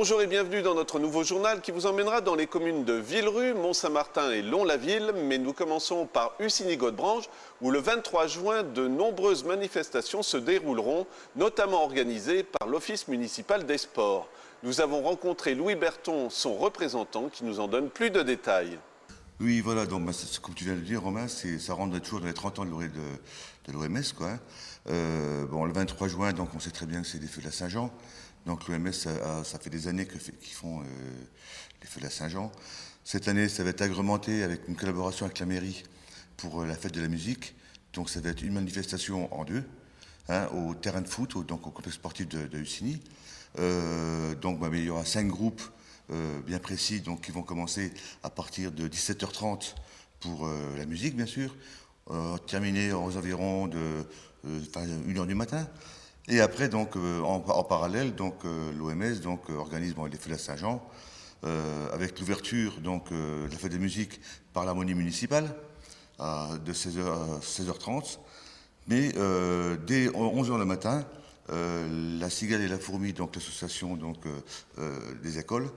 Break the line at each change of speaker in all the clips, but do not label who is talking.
Bonjour et bienvenue dans notre nouveau journal qui vous emmènera dans les communes de Villerue, Mont-Saint-Martin et Lons-la-Ville. Mais nous commençons par Usigny-Godebranche où le 23 juin, de nombreuses manifestations se dérouleront, notamment organisées par l'Office municipal des sports. Nous avons rencontré Louis Berton, son représentant, qui nous en donne plus de détails.
Oui, voilà, donc comme tu viens de le dire, Romain, ça rentre toujours dans les 30 ans de l'OMS, quoi. Bon, le 23 juin, donc on sait très bien que c'est les feux de la Saint-Jean. Donc l'OMS, ça fait des années qu'ils font les feux de la Saint-Jean. Cette année, ça va être agrémenté avec une collaboration avec la mairie pour la fête de la musique. Donc ça va être une manifestation en deux, hein, au terrain de foot, donc au complexe sportif de Usigny. Donc il y aura 5 groupes bien précis, donc qui vont commencer à partir de 17h30 pour la musique, bien sûr, terminer aux environs de 1h du matin. Et après, donc, en parallèle, donc, l'OMS organise les feux de la Saint-Jean, avec l'ouverture de la fête de musique par l'harmonie municipale, de 16h à 16h30. Mais dès 11h le matin, la Cigale et la Fourmi, donc l'association des écoles,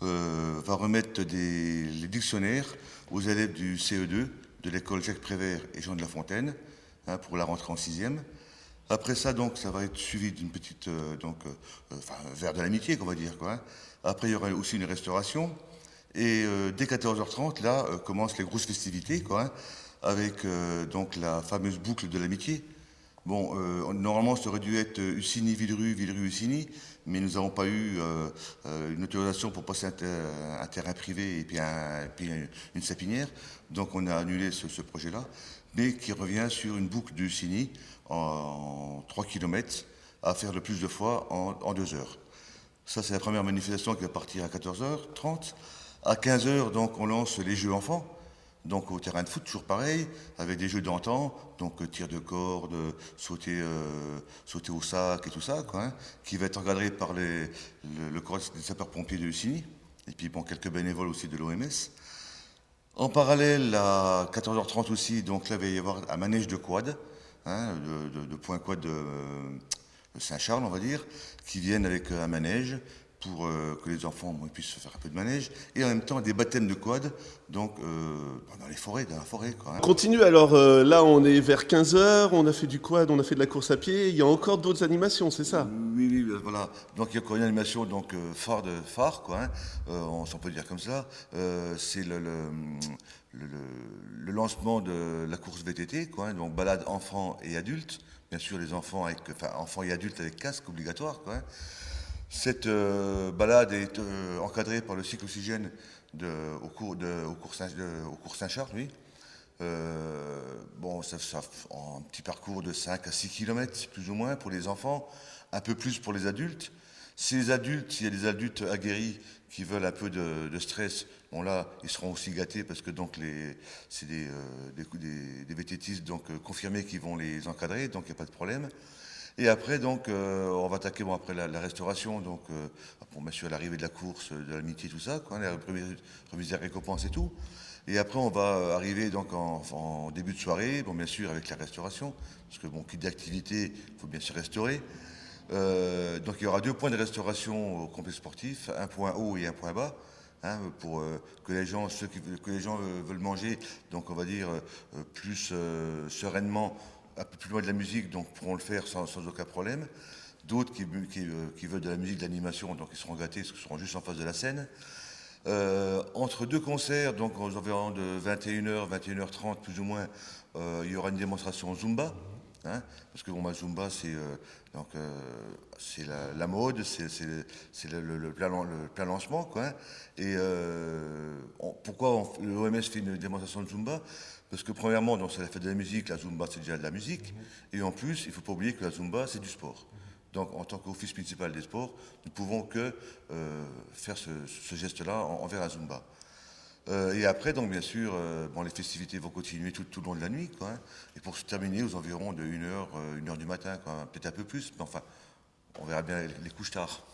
va remettre les dictionnaires aux élèves du CE2 de l'école Jacques Prévert et Jean de La Fontaine, hein, pour la rentrée en 6e. Après ça, donc, ça va être suivi d'une petite vers de l'amitié, qu'on va dire, quoi, hein. Après, il y aura aussi une restauration. Et dès 14h30, là, commencent les grosses festivités, quoi, hein, avec donc la fameuse boucle de l'amitié. Bon, normalement, ça aurait dû être Usigny, Villerue, Villerue-Usigny, mais nous n'avons pas eu une autorisation pour passer un terrain privé et puis une sapinière. Donc, on a annulé ce projet-là, mais qui revient sur une boucle d'Usigny en 3 km à faire le plus de fois en 2 heures. Ça, c'est la première manifestation qui va partir à 14h30. À 15h, donc, on lance les jeux enfants. Donc au terrain de foot, toujours pareil, avec des jeux d'antan, donc tir de corde, sauter au sac et tout ça, quoi, hein, qui va être encadré par le corps des sapeurs-pompiers de Usigny, et puis bon, quelques bénévoles aussi de l'OMS. En parallèle, à 14h30 aussi, donc là, il va y avoir un manège de quad, hein, de point quad de Saint-Charles, on va dire, qui viennent avec un manège pour que les enfants puissent faire un peu de manège, et en même temps des baptêmes de quad, donc dans la forêt, quoi, hein.
Continue alors, là on est vers 15 heures, on a fait du quad, on a fait de la course à pied, il y a encore d'autres animations, c'est ça?
Oui, voilà. Donc il y a encore une animation phare, quoi, hein, on s'en peut dire comme ça. C'est le lancement de la course VTT, quoi, hein, donc balade enfants et adultes. Bien sûr, les enfants enfants et adultes avec casque obligatoire, quoi, hein. Cette balade est encadrée par le cycle oxygène au cours Saint-Charles, oui. Bon, ça en petit parcours de 5 à 6 km, plus ou moins, pour les enfants, un peu plus pour les adultes. S'il y a des adultes aguerris qui veulent un peu de stress, bon là, ils seront aussi gâtés parce que donc c'est des vététistes confirmés qui vont les encadrer, donc il n'y a pas de problème. Et après, donc, on va attaquer après la restauration, donc, pour bien sûr l'arrivée de la course, de l'amitié, tout ça, quoi, la remise des récompenses et tout. Et après, on va arriver donc en début de soirée, bon, bien sûr, avec la restauration, parce que bon, quitte d'activité, il faut bien sûr restaurer. Donc, il y aura 2 points de restauration au complexe sportif, un point haut et un point bas, hein, pour que les gens veulent manger, donc on va dire plus sereinement, un peu plus loin de la musique, donc pourront le faire sans aucun problème. D'autres qui veulent de la musique, de l'animation, donc ils seront gâtés parce qu'ils seront juste en face de la scène. Entre 2 concerts, donc aux environs de 21h, 21h30 plus ou moins, il y aura une démonstration Zumba, hein, parce que bon, Zumba c'est la mode, c'est le plein lancement, quoi, hein. Et pourquoi l'OMS fait une démonstration de Zumba? Parce que premièrement, c'est la fête de la musique, la Zumba c'est déjà de la musique, et en plus, il ne faut pas oublier que la Zumba c'est du sport. Donc en tant qu'office municipal des sports, nous ne pouvons que faire ce geste-là envers la Zumba. Et après, donc bien sûr, les festivités vont continuer tout le long de la nuit, quoi, hein, et pour se terminer aux environs de 1h du matin, peut-être un peu plus, mais enfin, on verra bien les couches tard.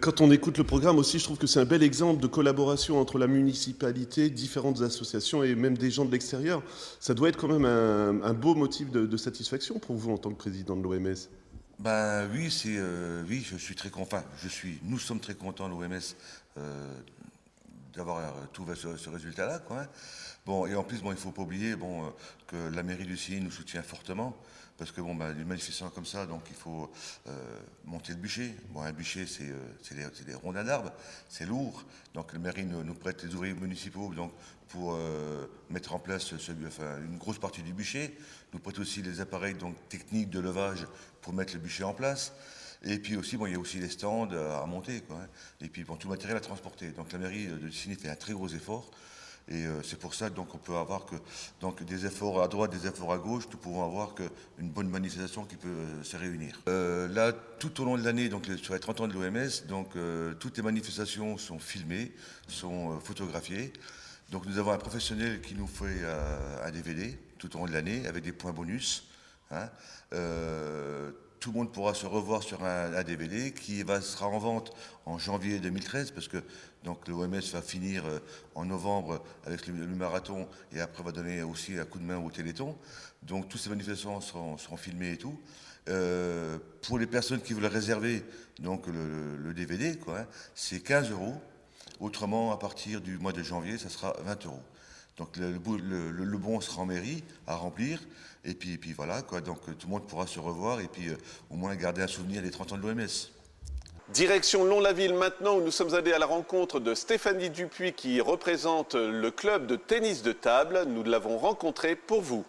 Quand on écoute le programme aussi, je trouve que c'est un bel exemple de collaboration entre la municipalité, différentes associations et même des gens de l'extérieur. Ça doit être quand même un beau motif de satisfaction pour vous en tant que président de l'OMS.
Ben oui, oui, je suis très content. Nous sommes très contents, l'OMS, d'avoir trouvé ce résultat-là, quoi, hein. Bon, et en plus, bon, il ne faut pas oublier que la mairie du Siny nous soutient fortement, parce que bon, ben, les manifestants comme ça, donc il faut monter le bûcher. Bon, un bûcher, c'est des rondins d'arbres, c'est lourd. Donc la mairie nous prête les ouvriers municipaux donc, pour mettre en place une grosse partie du bûcher. Nous prête aussi les appareils donc, techniques de levage pour mettre le bûcher en place. Et puis aussi, bon, il y a aussi les stands à monter, quoi, hein. Et puis bon, tout le matériel à transporter. Donc la mairie de Siny fait un très gros effort. Et c'est pour ça donc on peut avoir des efforts à droite, des efforts à gauche, nous pouvons avoir une bonne manifestation qui peut se réunir. Là, tout au long de l'année, donc sur les 30 ans de l'OMS, toutes les manifestations sont filmées, sont photographiées. Donc nous avons un professionnel qui nous fait un DVD tout au long de l'année avec des points bonus, hein. Tout le monde pourra se revoir sur un DVD qui sera en vente en janvier 2013 parce que donc, l'OMS va finir en novembre avec le marathon et après va donner aussi un coup de main au Téléthon. Donc toutes ces manifestations seront filmées et tout. Pour les personnes qui veulent réserver donc, le DVD, quoi, hein, c'est 15 €. Autrement, à partir du mois de janvier, ça sera 20 €. Donc le bon sera en mairie à remplir. Et puis voilà, quoi. Donc tout le monde pourra se revoir et puis au moins garder un souvenir des 30 ans de l'OMS.
Direction Lons-la-Ville maintenant, où nous sommes allés à la rencontre de Stéphanie Dupuis qui représente le club de tennis de table. Nous l'avons rencontrée pour vous.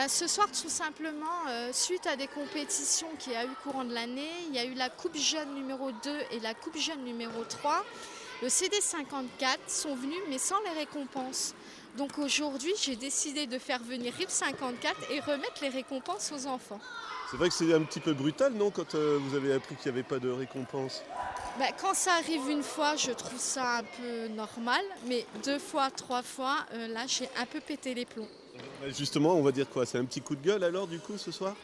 Ce soir, tout simplement, suite à des compétitions qu'il y a eu courant de l'année, il y a eu la Coupe Jeune numéro 2 et la Coupe Jeune numéro 3. Le CD54 sont venus, mais sans les récompenses. Donc aujourd'hui, j'ai décidé de faire venir RIP54 et remettre les récompenses aux enfants.
C'est vrai que c'est un petit peu brutal, non, quand vous avez appris qu'il n'y avait pas de récompense?
Quand ça arrive une fois, je trouve ça un peu normal, mais 2 fois, 3 fois, là, j'ai un peu pété les plombs.
Justement, on va dire quoi? C'est un petit coup de gueule alors, du coup, ce soir?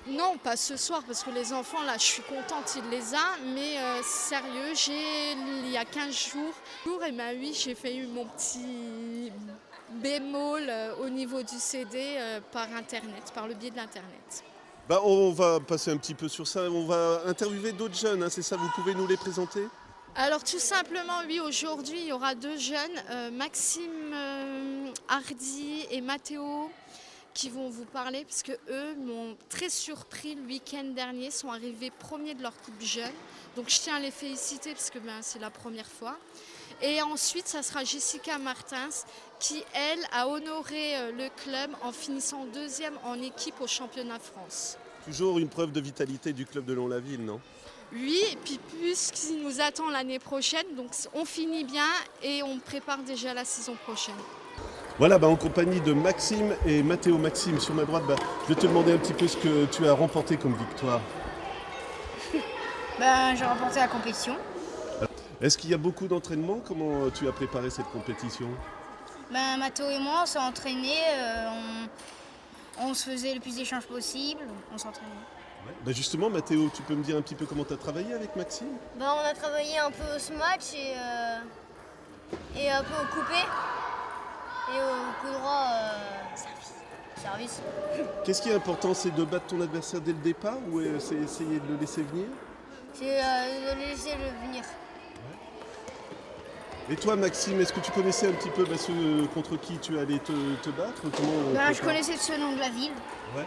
Non, pas ce soir, parce que les enfants, là, je suis contente, il les a, mais sérieux, il y a 15 jours, et oui, j'ai fait mon petit bémol au niveau du CD par Internet, par le biais de l'Internet.
On va passer un petit peu sur ça, on va interviewer d'autres jeunes, hein, c'est ça, vous pouvez nous les présenter?
Alors tout simplement, oui, aujourd'hui, il y aura 2 jeunes, Maxime Hardy et Mathéo, qui vont vous parler, parce que eux m'ont très surpris le week-end dernier, sont arrivés premiers de leur coupe jeune. Donc je tiens à les féliciter parce que c'est la première fois. Et ensuite, ça sera Jessica Martins qui, elle, a honoré le club en finissant 2e en équipe au championnat France.
Toujours une preuve de vitalité du club de Lons-la-Ville, non?
Oui, et puis plus ce qui nous attend l'année prochaine. Donc on finit bien et on prépare déjà la saison prochaine.
Voilà, en compagnie de Maxime et Mathéo. Maxime, sur ma droite, je vais te demander un petit peu ce que tu as remporté comme victoire.
J'ai remporté la compétition.
Est-ce qu'il y a beaucoup d'entraînement? Comment tu as préparé cette compétition?
Mathéo et moi, on s'est entraînés, on se faisait le plus d'échanges possible, on s'entraînait.
Ouais. Justement, Mathéo, tu peux me dire un petit peu comment tu as travaillé avec Maxime?
On a travaillé un peu au smash et un peu au coupé. Et au coup droit, service.
Qu'est-ce qui est important? C'est de battre ton adversaire dès le départ ou c'est essayer de le laisser venir?
C'est de le laisser le venir.
Et toi, Maxime, est-ce que tu connaissais un petit peu ceux contre qui tu allais te battre?
Je connaissais ce nom de la ville.
Ouais.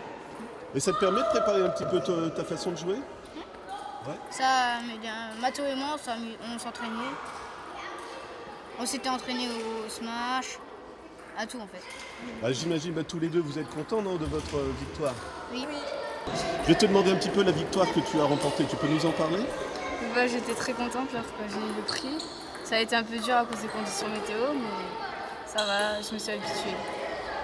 Et ça te permet de préparer un petit peu ta façon de jouer?
Ouais. Ça, Mathéo et moi, on s'entraînait. On s'était entraînés au smash. À tout en fait.
J'imagine tous les deux vous êtes contents, non, de votre victoire?
Oui.
Je vais te demander un petit peu la victoire que tu as remportée, tu peux nous en parler?
J'étais très contente lorsque j'ai eu le prix. Ça a été un peu dur à cause des conditions météo, mais ça va, je me suis habituée.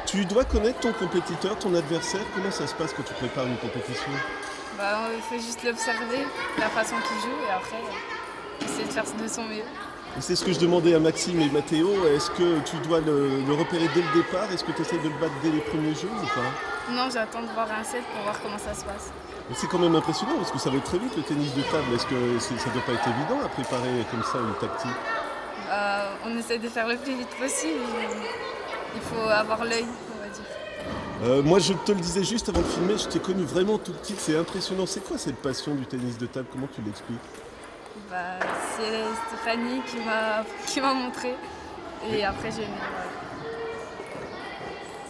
Tu dois connaître ton compétiteur, ton adversaire. Comment ça se passe quand tu prépares une compétition?
Il faut juste l'observer, la façon qu'il joue, et après essayer de faire de son mieux.
C'est ce que je demandais à Maxime et Mathéo. Est-ce que tu dois le repérer dès le départ? Est-ce que tu essaies de le battre dès les premiers jeux ou pas?
Non, j'attends de voir un set pour voir comment ça se passe.
C'est quand même impressionnant parce que ça va très vite le tennis de table. Est-ce que ça ne doit pas être évident à préparer comme ça une tactique?
On essaie de faire le plus vite possible. Il faut avoir l'œil, on va dire.
Moi, je te le disais juste avant de filmer, je t'ai connu vraiment tout petit, c'est impressionnant. C'est quoi cette passion du tennis de table? Comment tu l'expliques?
Bah, c'est Stéphanie qui m'a montré. Et après, j'ai aimé. Voilà.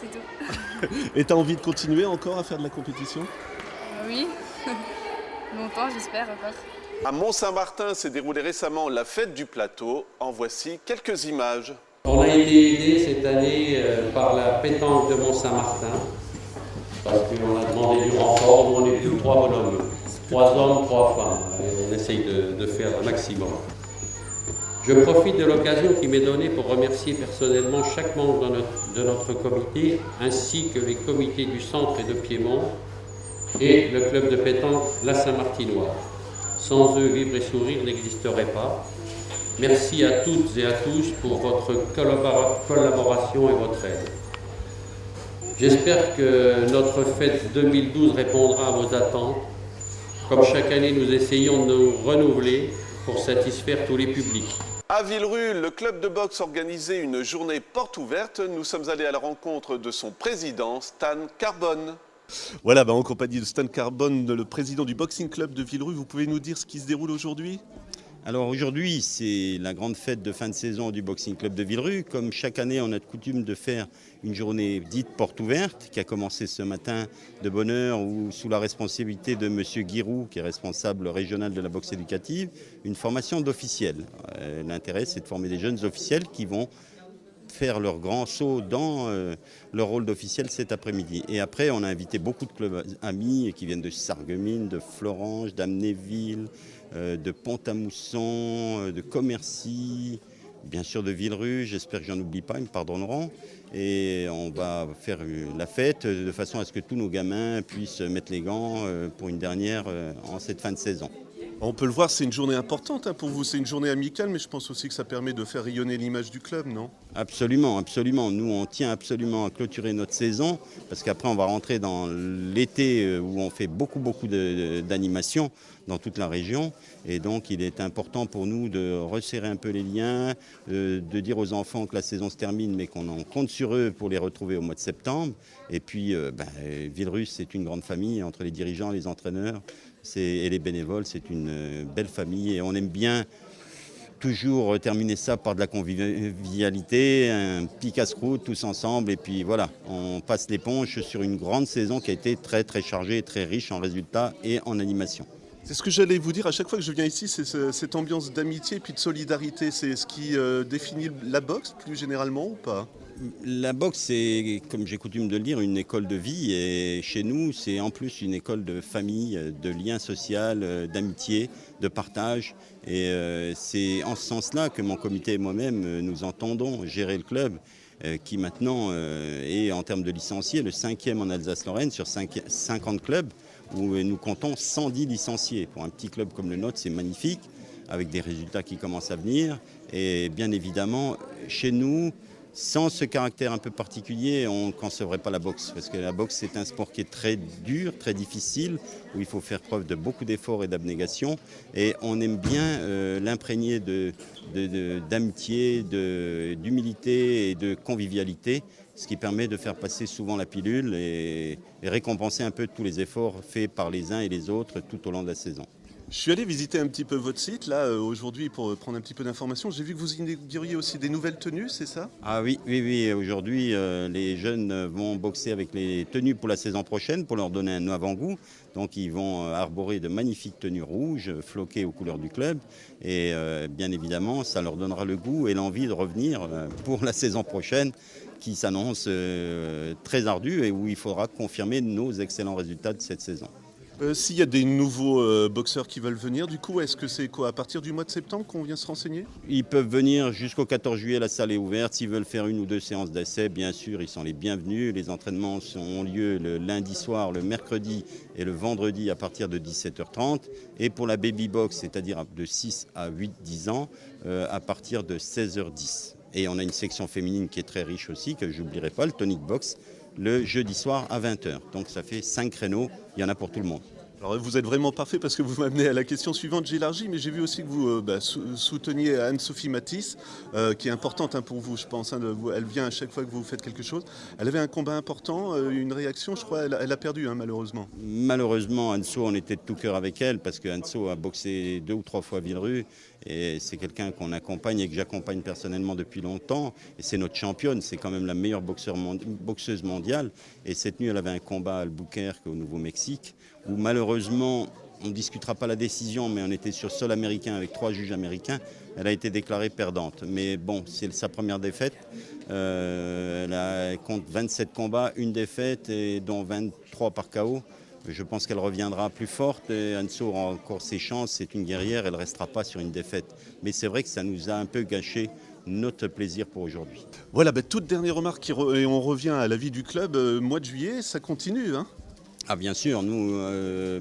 C'est tout.
Et tu as envie de continuer encore à faire de la compétition?
Oui, longtemps, j'espère encore.
À Mont-Saint-Martin s'est déroulée récemment la fête du plateau. En voici quelques images.
On a été aidé cette année par la pétanque de Mont-Saint-Martin, parce qu'on a demandé du renfort. Nous, on est tous 3 bonhommes, 3 hommes, 3 femmes. Et on essaye de faire le maximum. Je profite de l'occasion qui m'est donnée pour remercier personnellement chaque membre de notre comité, ainsi que les comités du centre et de Piémont, et le club de pétanque La Saint-Martinoise. Sans eux, Vivre et Sourire n'existerait pas. Merci à toutes et à tous pour votre collaboration et votre aide. J'espère que notre fête 2012 répondra à vos attentes. Comme chaque année, nous essayons de nous renouveler pour satisfaire tous les publics.
À Villerue, le club de boxe organisait une journée porte ouverte. Nous sommes allés à la rencontre de son président, Stan Carbone.
Voilà, en compagnie de Stan Carbone, le président du Boxing Club de Villerue. Vous pouvez nous dire ce qui se déroule aujourd'hui?
Alors aujourd'hui, c'est la grande fête de fin de saison du Boxing Club de Villerue. Comme chaque année, on a de coutume de faire une journée dite porte ouverte qui a commencé ce matin de bonne heure sous la responsabilité de M. Guirou, qui est responsable régional de la boxe éducative, une formation d'officiels. L'intérêt, c'est de former des jeunes officiels qui vont faire leur grand saut dans leur rôle d'officiel cet après-midi. Et après, on a invité beaucoup de clubs amis qui viennent de Sarreguemines, de Florange, d'Amnéville, de Pont-à-Mousson, de Commercy, bien sûr de Villerue. J'espère que j'en oublie pas, ils me pardonneront. Et on va faire la fête de façon à ce que tous nos gamins puissent mettre les gants pour une dernière en cette fin de saison.
On peut le voir, c'est une journée importante pour vous. C'est une journée amicale, mais je pense aussi que ça permet de faire rayonner l'image du club, non?
Absolument, absolument. Nous, on tient absolument à clôturer notre saison parce qu'après, on va rentrer dans l'été où on fait beaucoup d'animations dans toute la région. Et donc, il est important pour nous de resserrer un peu les liens, de dire aux enfants que la saison se termine, mais qu'on en compte sur eux pour les retrouver au mois de septembre. Et puis, Villerue, c'est une grande famille entre les dirigeants, les entraîneurs et les bénévoles. C'est une belle famille et on aime bien toujours terminer ça par de la convivialité, un petit casse-croûte tous ensemble. Et puis voilà, on passe l'éponge sur une grande saison qui a été très très chargée et très riche en résultats et en animation.
C'est ce que j'allais vous dire à chaque fois que je viens ici, c'est cette ambiance d'amitié et puis de solidarité. C'est ce qui définit la boxe plus généralement ou pas?
La boxe, c'est, comme j'ai coutume de le dire, une école de vie. Et chez nous, c'est en plus une école de famille, de lien social, d'amitié, de partage. Et c'est en ce sens-là que mon comité et moi-même, nous entendons gérer le club, qui maintenant est, en termes de licenciés, le 5e en Alsace-Lorraine sur 50 clubs, où nous comptons 110 licenciés. Pour un petit club comme le nôtre, c'est magnifique, avec des résultats qui commencent à venir. Et bien évidemment, chez nous, sans ce caractère un peu particulier, on ne concevrait pas la boxe. Parce que la boxe, c'est un sport qui est très dur, très difficile, où il faut faire preuve de beaucoup d'efforts et d'abnégation. Et on aime bien l'imprégner d'amitié, d'humilité et de convivialité, ce qui permet de faire passer souvent la pilule et récompenser un peu tous les efforts faits par les uns et les autres tout au long de la saison.
Je suis allé visiter un petit peu votre site là aujourd'hui pour prendre un petit peu d'informations. J'ai vu que vous inauguriez aussi des nouvelles tenues, c'est ça?
Ah oui. Aujourd'hui, les jeunes vont boxer avec les tenues pour la saison prochaine pour leur donner un avant-goût. Donc ils vont arborer de magnifiques tenues rouges, floquées aux couleurs du club. Et bien évidemment, ça leur donnera le goût et l'envie de revenir pour la saison prochaine qui s'annonce très ardue et où il faudra confirmer nos excellents résultats de cette saison.
S'il y a des nouveaux boxeurs qui veulent venir, du coup, est-ce que c'est quoi, à partir du mois de septembre qu'on vient se renseigner?
Ils peuvent venir jusqu'au 14 juillet, la salle est ouverte. S'ils veulent faire 1 ou 2 séances d'essai, bien sûr, ils sont les bienvenus. Les entraînements ont lieu le lundi soir, le mercredi et le vendredi à partir de 17h30. Et pour la baby box, c'est-à-dire de 6 à 8-10 ans, à partir de 16h10. Et on a une section féminine qui est très riche aussi, que je n'oublierai pas, le tonic box, le jeudi soir à 20h. Donc ça fait 5 créneaux, il y en a pour tout le monde.
Alors vous êtes vraiment parfait parce que vous m'amenez à la question suivante. J'élargis, mais j'ai vu aussi que vous souteniez Anne-Sophie Matisse, qui est importante pour vous, je pense. Elle vient à chaque fois que vous faites quelque chose. Elle avait un combat important, une réaction, je crois. Elle a perdu, malheureusement.
Malheureusement, Anso, on était de tout cœur avec elle parce que Anso a boxé 2 ou 3 fois Villerue et c'est quelqu'un qu'on accompagne et que j'accompagne personnellement depuis longtemps. Et c'est notre championne, c'est quand même la meilleure boxeuse mondiale. Et cette nuit, elle avait un combat à Albuquerque, au Nouveau-Mexique, où malheureusement, on ne discutera pas la décision, mais on était sur sol américain avec 3 juges américains. Elle a été déclarée perdante. Mais bon, c'est sa première défaite. Elle compte 27 combats, une défaite, et dont 23 par KO. Je pense qu'elle reviendra plus forte. Anso aura encore ses chances. C'est une guerrière, elle ne restera pas sur une défaite. Mais c'est vrai que ça nous a un peu gâché notre plaisir pour aujourd'hui.
Voilà, toute dernière remarque, et on revient à la vie du club. Mois de juillet, ça continue, hein?
Ah bien sûr, nous,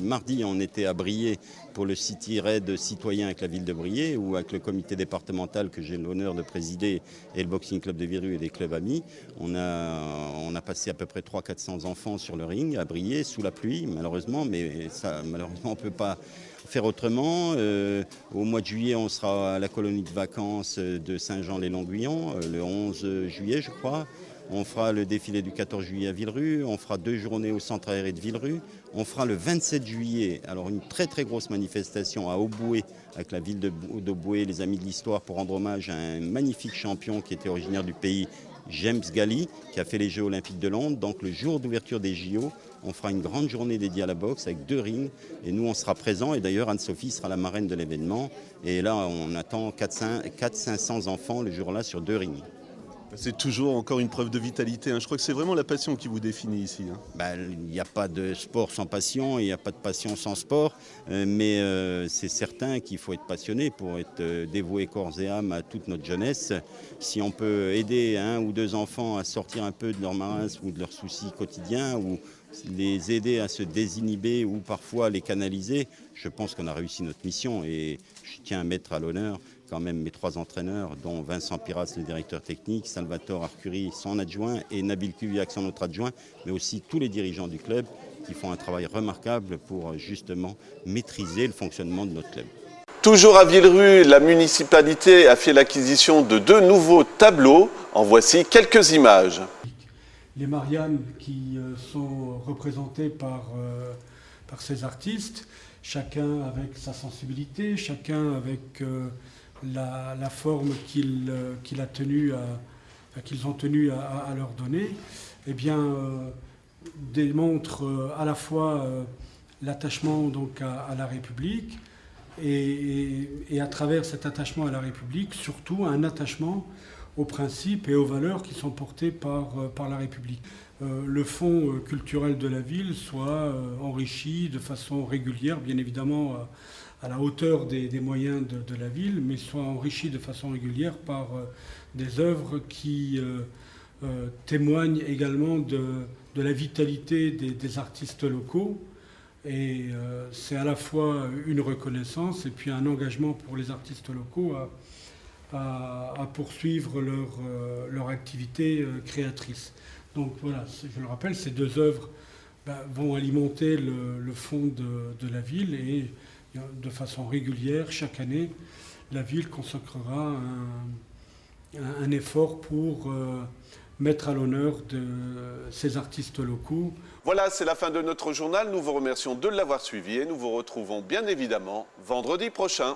mardi, on était à Briey pour le City Raid citoyen avec la ville de Briey, ou avec le comité départemental que j'ai l'honneur de présider et le Boxing Club de Villerue et des clubs amis. On a passé à peu près 300-400 enfants sur le ring à Briey, sous la pluie, malheureusement, mais ça, malheureusement, on ne peut pas faire autrement. Au mois de juillet, on sera à la colonie de vacances de Saint-Jean-les-Longuillons, le 11 juillet, je crois. On fera le défilé du 14 juillet à Villerue, on fera 2 journées au centre aéré de Villerue, on fera le 27 juillet, alors une très très grosse manifestation à Auboué, avec la ville d'Auboué, les Amis de l'Histoire, pour rendre hommage à un magnifique champion qui était originaire du pays, James Gali, qui a fait les Jeux Olympiques de Londres. Donc le jour d'ouverture des JO, on fera une grande journée dédiée à la boxe avec 2 rings, et nous on sera présents, et d'ailleurs Anne-Sophie sera la marraine de l'événement, et là on attend 400-500 enfants le jour-là sur 2 rings.
C'est toujours encore une preuve de vitalité. Je crois que c'est vraiment la passion qui vous définit ici.
Il n'y a pas de sport sans passion, il n'y a pas de passion sans sport, mais c'est certain qu'il faut être passionné pour être dévoué corps et âme à toute notre jeunesse. Si on peut aider 1 ou 2 enfants à sortir un peu de leur marasme ou de leurs soucis quotidiens, ou les aider à se désinhiber ou parfois les canaliser, je pense qu'on a réussi notre mission, et je tiens à mettre à l'honneur quand même mes 3 entraîneurs, dont Vincent Piras, le directeur technique, Salvatore Arcuri, son adjoint, et Nabil Kuviak, son autre adjoint, mais aussi tous les dirigeants du club qui font un travail remarquable pour justement maîtriser le fonctionnement de notre club.
Toujours à Villerue, la municipalité a fait l'acquisition de 2 nouveaux tableaux. En voici quelques images.
Les Mariannes qui sont représentées par ces artistes, chacun avec sa sensibilité, chacun avec la forme qu'ils ont tenu à leur donner, eh bien, démontrent à la fois l'attachement donc à la République et à travers cet attachement à la République, surtout un attachement aux principes et aux valeurs qui sont portés par la République. Le fonds culturel de la ville soit enrichi de façon régulière, bien évidemment à la hauteur des moyens de la ville, mais soit enrichi de façon régulière par des œuvres qui témoignent également de la vitalité des artistes locaux. Et c'est à la fois une reconnaissance et puis un engagement pour les artistes locaux à poursuivre leur activité créatrice. Donc voilà, je le rappelle, ces 2 œuvres vont alimenter le fonds de la ville, et de façon régulière, chaque année, la ville consacrera un effort pour mettre à l'honneur de ces artistes locaux.
Voilà, c'est la fin de notre journal. Nous vous remercions de l'avoir suivi et nous vous retrouvons bien évidemment vendredi prochain.